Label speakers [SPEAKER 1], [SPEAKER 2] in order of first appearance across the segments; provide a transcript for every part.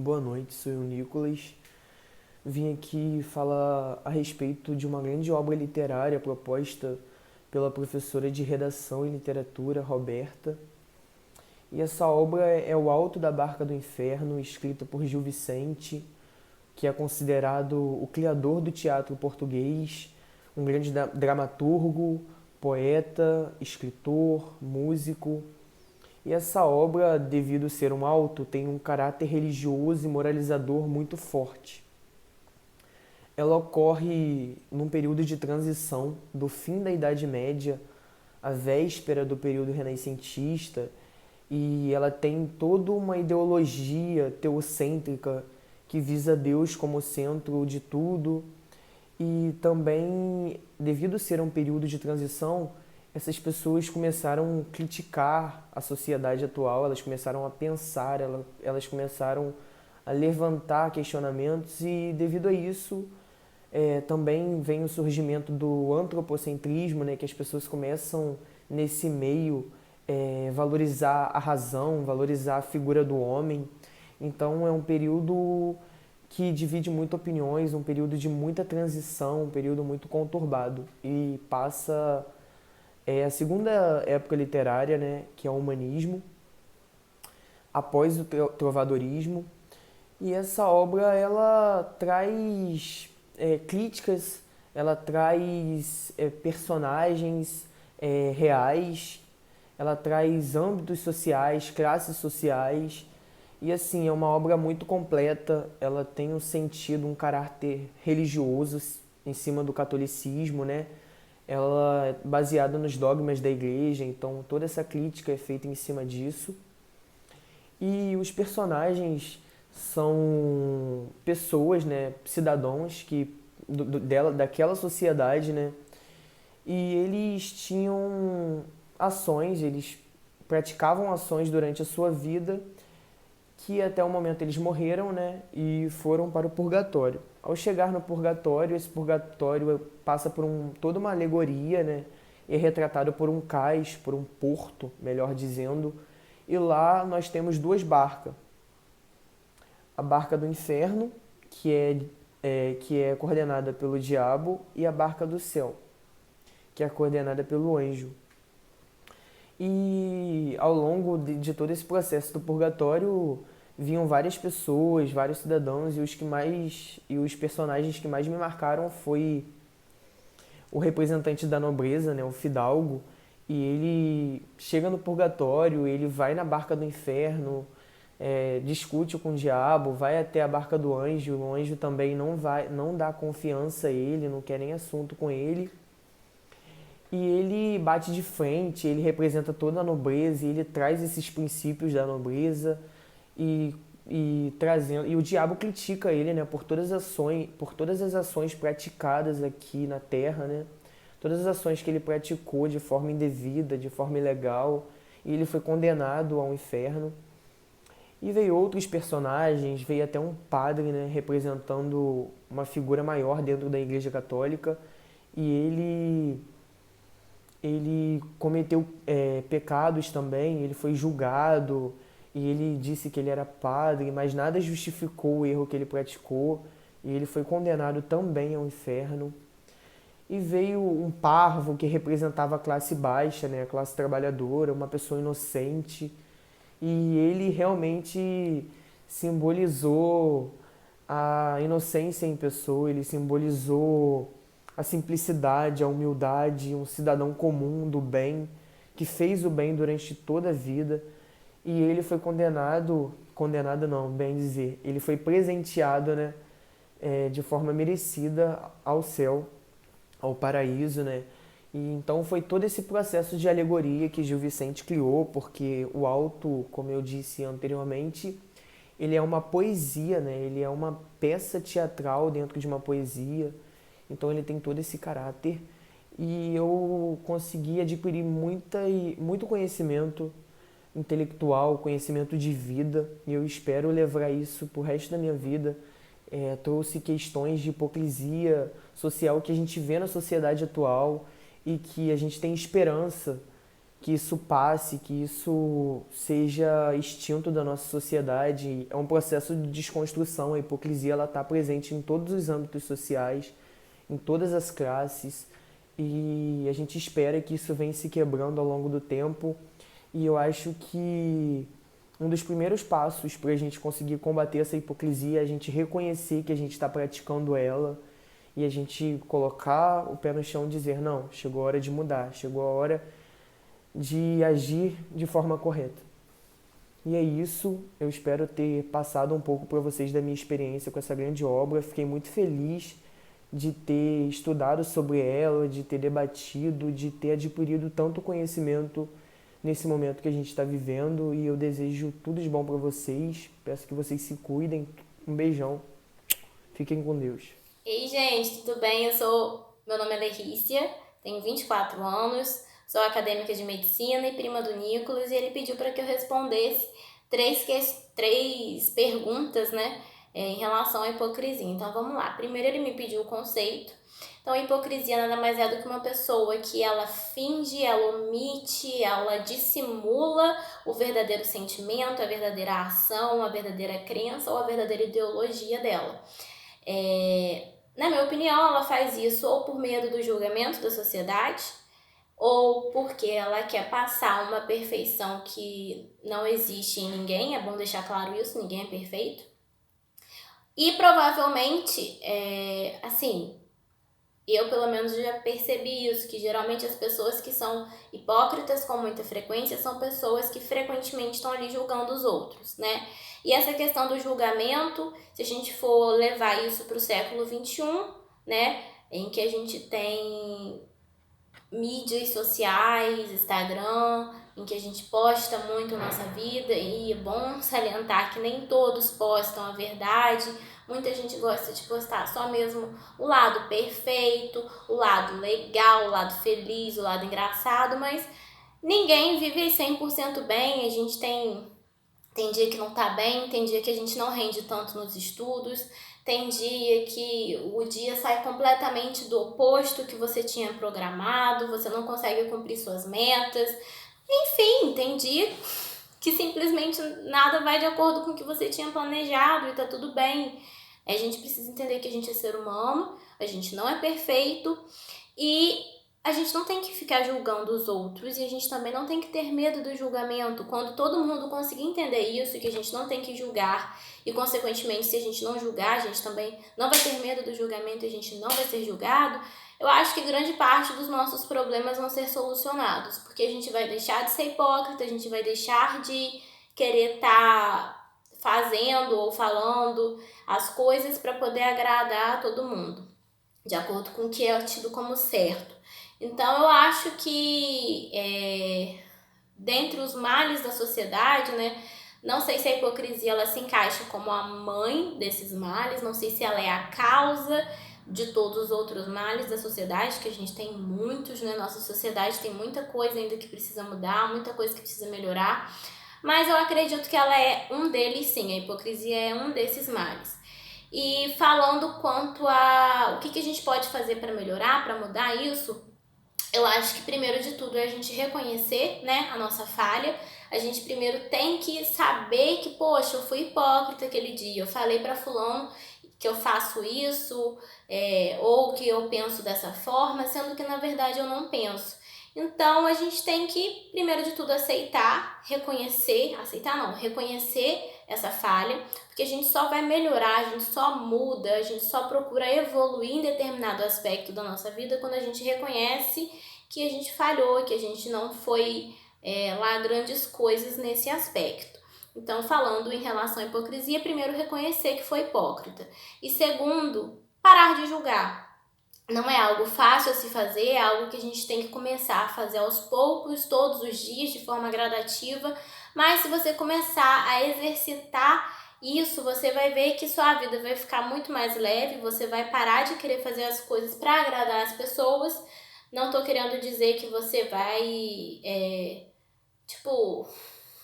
[SPEAKER 1] Boa noite, sou eu, Nicolas. Vim aqui falar a respeito de uma grande obra literária proposta pela professora de Redação e Literatura, Roberta. E essa obra é O Alto da Barca do Inferno, escrita por Gil Vicente, que é considerado o criador do teatro português, um grande dramaturgo, poeta, escritor, músico. E essa obra, devido ser um alto, tem um caráter religioso e moralizador muito forte. Ela ocorre num período de transição do fim da Idade Média à véspera do período renascentista, e ela tem toda uma ideologia teocêntrica que visa Deus como centro de tudo. E também, devido ser um período de transição, essas pessoas começaram a criticar a sociedade atual, elas começaram a pensar, elas começaram a levantar questionamentos, e devido a isso também vem o surgimento do antropocentrismo, né, que as pessoas começam nesse meio valorizar a razão, valorizar a figura do homem. Então é um período que divide muito opiniões, um período de muita transição, um período muito conturbado, e passa a segunda época literária, né, que é o humanismo, após o trovadorismo. E essa obra ela traz críticas, ela traz personagens reais, ela traz âmbitos sociais, classes sociais. E assim, é uma obra muito completa, ela tem um sentido, um caráter religioso em cima do catolicismo, né? Ela é baseada nos dogmas da igreja, então toda essa crítica é feita em cima disso. E os personagens são pessoas, né, cidadãos que daquela sociedade, né? E eles tinham ações, eles praticavam ações durante a sua vida, que até o momento eles morreram, né, e foram para o purgatório. Ao chegar no purgatório, esse purgatório passa por toda uma alegoria, né, e é retratado por um cais, por um porto, melhor dizendo, e lá nós temos duas barcas. A barca do inferno, que é coordenada pelo diabo, e a barca do céu, que é coordenada pelo anjo. E ao longo de todo esse processo do purgatório, vinham várias pessoas, vários cidadãos, e os personagens que mais me marcaram foi o representante da nobreza, né, o fidalgo, e ele chega no purgatório, ele vai na barca do inferno, discute com o diabo, vai até a barca do anjo, o anjo também não dá confiança a ele, não quer nem assunto com ele. E ele bate de frente, ele representa toda a nobreza, e ele traz esses princípios da nobreza, e, e o diabo critica ele, né, por todas as ações praticadas aqui na Terra, né? Todas as ações que ele praticou de forma indevida, de forma ilegal, e ele foi condenado ao inferno. E veio outros personagens, veio até um padre, né, representando uma figura maior dentro da Igreja Católica, e ele cometeu pecados também, ele foi julgado, e ele disse que ele era padre, mas nada justificou o erro que ele praticou, e ele foi condenado também ao inferno. E veio um parvo que representava a classe baixa, né, a classe trabalhadora, uma pessoa inocente, e ele realmente simbolizou a inocência em pessoa, ele simbolizou a simplicidade, a humildade, um cidadão comum do bem, que fez o bem durante toda a vida. E ele foi condenado não, bem dizer, ele foi presenteado, né, de forma merecida ao céu, ao paraíso, né? E então foi todo esse processo de alegoria que Gil Vicente criou, porque o Alto, como eu disse anteriormente, ele é uma poesia, né? Ele é uma peça teatral dentro de uma poesia. Então ele tem todo esse caráter, e eu consegui adquirir muito conhecimento intelectual, conhecimento de vida, e eu espero levar isso pro resto da minha vida. Trouxe questões de hipocrisia social que a gente vê na sociedade atual, e que a gente tem esperança que isso passe, que isso seja extinto da nossa sociedade. É um processo de desconstrução. A hipocrisia ela está presente em todos os âmbitos sociais, em todas as classes, e a gente espera que isso venha se quebrando ao longo do tempo. E eu acho que um dos primeiros passos para a gente conseguir combater essa hipocrisia é a gente reconhecer que a gente está praticando ela e a gente colocar o pé no chão e dizer, não, chegou a hora de mudar, chegou a hora de agir de forma correta. E é isso, eu espero ter passado um pouco para vocês da minha experiência com essa grande obra. Fiquei muito feliz de ter estudado sobre ela, de ter debatido, de ter adquirido tanto conhecimento nesse momento que a gente está vivendo, e eu desejo tudo de bom para vocês. Peço que vocês se cuidem. Um beijão. Fiquem com Deus.
[SPEAKER 2] Ei, gente, tudo bem? Meu nome é Letícia, tenho 24 anos, sou acadêmica de medicina e prima do Nicolas, e ele pediu para que eu respondesse três perguntas, né, em relação à hipocrisia. Então, vamos lá. Primeiro, ele me pediu o conceito. Então, a hipocrisia nada mais é do que uma pessoa que ela finge, ela omite, ela dissimula o verdadeiro sentimento, a verdadeira ação, a verdadeira crença ou a verdadeira ideologia dela. Na minha opinião, ela faz isso ou por medo do julgamento da sociedade, ou porque ela quer passar uma perfeição que não existe em ninguém. É bom deixar claro isso, ninguém é perfeito. E provavelmente, eu pelo menos já percebi isso, que geralmente as pessoas que são hipócritas com muita frequência são pessoas que frequentemente estão ali julgando os outros, né? E essa questão do julgamento, se a gente for levar isso para o século XXI, né, em que a gente tem mídias sociais, Instagram, em que a gente posta muito a nossa vida, e é bom salientar que nem todos postam a verdade. Muita gente gosta de postar só mesmo o lado perfeito, o lado legal, o lado feliz, o lado engraçado, mas ninguém vive 100% bem. A gente tem dia que não tá bem, tem dia que a gente não rende tanto nos estudos, tem dia que o dia sai completamente do oposto que você tinha programado, você não consegue cumprir suas metas. Enfim, tem dia que simplesmente nada vai de acordo com o que você tinha planejado e tá tudo bem. A gente precisa entender que a gente é ser humano, a gente não é perfeito e a gente não tem que ficar julgando os outros, e a gente também não tem que ter medo do julgamento. Quando todo mundo conseguir entender isso, que a gente não tem que julgar, e consequentemente, se a gente não julgar, a gente também não vai ter medo do julgamento e a gente não vai ser julgado, eu acho que grande parte dos nossos problemas vão ser solucionados, porque a gente vai deixar de ser hipócrita, a gente vai deixar de querer estar fazendo ou falando as coisas para poder agradar a todo mundo, de acordo com o que é tido como certo. Então, eu acho que dentre os males da sociedade, né, não sei se a hipocrisia ela se encaixa como a mãe desses males, não sei se ela é a causa de todos os outros males da sociedade, que a gente tem muitos, né? Nossa sociedade tem muita coisa ainda que precisa mudar, muita coisa que precisa melhorar, mas eu acredito que ela é um deles sim, a hipocrisia é um desses males. E falando quanto a o que a gente pode fazer para melhorar, para mudar isso, eu acho que primeiro de tudo é a gente reconhecer, né, a nossa falha. A gente primeiro tem que saber que, poxa, eu fui hipócrita aquele dia, eu falei para fulano que eu faço isso, ou que eu penso dessa forma, sendo que na verdade eu não penso. Então a gente tem que, primeiro de tudo, reconhecer essa falha, porque a gente só vai melhorar, a gente só muda, a gente só procura evoluir em determinado aspecto da nossa vida quando a gente reconhece que a gente falhou, que a gente não foi lá grandes coisas nesse aspecto. Então, falando em relação à hipocrisia, primeiro, reconhecer que foi hipócrita. E segundo, parar de julgar. Não é algo fácil a se fazer, é algo que a gente tem que começar a fazer aos poucos, todos os dias, de forma gradativa. Mas se você começar a exercitar isso, você vai ver que sua vida vai ficar muito mais leve, você vai parar de querer fazer as coisas para agradar as pessoas. Não tô querendo dizer que você vai,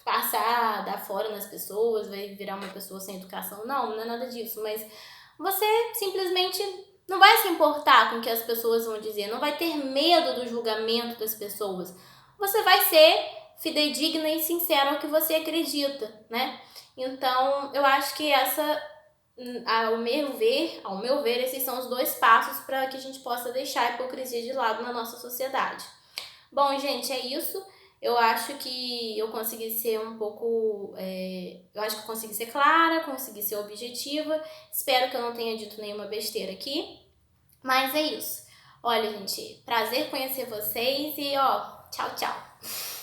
[SPEAKER 2] passar, dar fora nas pessoas, vai virar uma pessoa sem educação. Não é nada disso, mas você simplesmente não vai se importar com o que as pessoas vão dizer, não vai ter medo do julgamento das pessoas. você vai ser fidedigna e sincera ao que você acredita, né? Então, eu acho que ao meu ver, esses são os 2 passos para que a gente possa deixar a hipocrisia de lado na nossa sociedade. Bom, gente, é isso. Eu acho que eu consegui ser um pouco. Eu acho que eu consegui ser clara, consegui ser objetiva. Espero que eu não tenha dito nenhuma besteira aqui. Mas é isso. Olha, gente, prazer conhecer vocês e, ó, tchau, tchau.